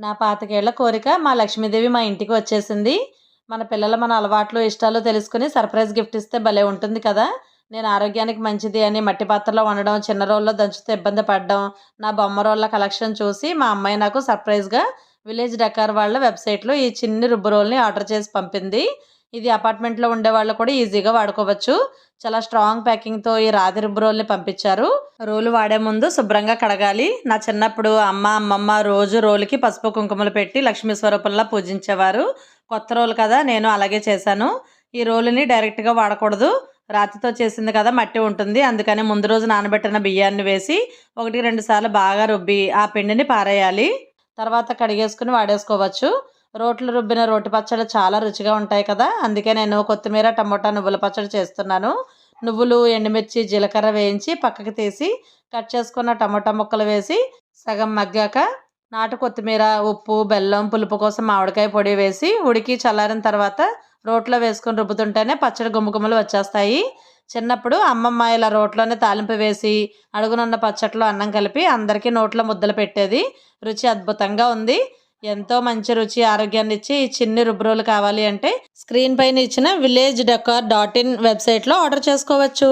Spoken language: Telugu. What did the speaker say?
నా 25 ఏళ్ల కోరిక మా లక్ష్మీదేవి మా ఇంటికి వచ్చేసింది. మన పిల్లలు మన అలవాట్లు, ఇష్టాలు తెలుసుకొని సర్ప్రైజ్ గిఫ్ట్ ఇస్తే భలే ఉంటుంది కదా! నేను ఆరోగ్యానికి మంచిది అని మట్టి పాత్రలో వండడం, చిన్న రోల్లో దంచుతే ఇబ్బంది పడడం, నా బొమ్మ రోళ్ళ కలెక్షన్ చూసి మా అమ్మాయి నాకు సర్ప్రైజ్‌గా విలేజ్ డెకార్ వాళ్ళ వెబ్‌సైట్‌లో ఈ చిన్ని రుబ్బు రోల్‌ని ఆర్డర్ చేసి పంపింది. ఇది అపార్ట్మెంట్‌లో ఉండేవాళ్ళు కూడా ఈజీగా వాడుకోవచ్చు. చాలా స్ట్రాంగ్ ప్యాకింగ్‌తో ఈ రాతి రుబ్బు రోల్‌ని పంపించారు. రోలు వాడే ముందు శుభ్రంగా కడగాలి. నా చిన్నప్పుడు అమ్మమ్మ రోజు రోలుకి పసుపు కుంకుమలు పెట్టి లక్ష్మీ స్వరూపంలా పూజించేవారు. కొత్త రోలు కదా, నేను అలాగే చేశాను. ఈ రోలుని డైరెక్ట్‌గా వాడకూడదు. రాతితో చేసింది కదా, మట్టి ఉంటుంది. అందుకని ముందు రోజు నానబెట్టిన బియ్యాన్ని వేసి 1, 2 సార్లు బాగా రుబ్బి ఆ పిండిని పారేయాలి. తర్వాత కడిగేసుకుని వాడేసుకోవచ్చు. రోట్లు రుబ్బిన రోటి పచ్చళ్ళు చాలా రుచిగా ఉంటాయి కదా! అందుకే నేను కొత్తిమీర, టమోటా, నువ్వుల పచ్చడి చేస్తున్నాను. నువ్వులు, ఎండుమిర్చి, జీలకర్ర వేయించి పక్కకి తీసి కట్ చేసుకున్న టమోటా ముక్కలు వేసి సగం మగ్గాక నాటు కొత్తిమీర, ఉప్పు, బెల్లం, పులుపు కోసం మామిడికాయ పొడి వేసి ఉడికి చల్లారిన తర్వాత రోట్లో వేసుకొని రుబ్బుతుంటేనే పచ్చడి గుమ్మగుమ్మలు వచ్చేస్తాయి. చిన్నప్పుడు అమ్మమ్మ ఇలా రోట్లోనే తాలింపు వేసి అడుగునున్న పచ్చట్లో అన్నం కలిపి అందరికీ నోట్లో ముద్దలు పెట్టేది. రుచి అద్భుతంగా ఉంది. ఎంతో మంచి రుచి, ఆరోగ్యాన్ని ఇచ్చి ఈ చిన్ని రుబ్బురోలు కావాలి అంటే స్క్రీన్ పైన ఇచ్చిన villagedecor.in వెబ్సైట్లో ఆర్డర్ చేసుకోవచ్చు.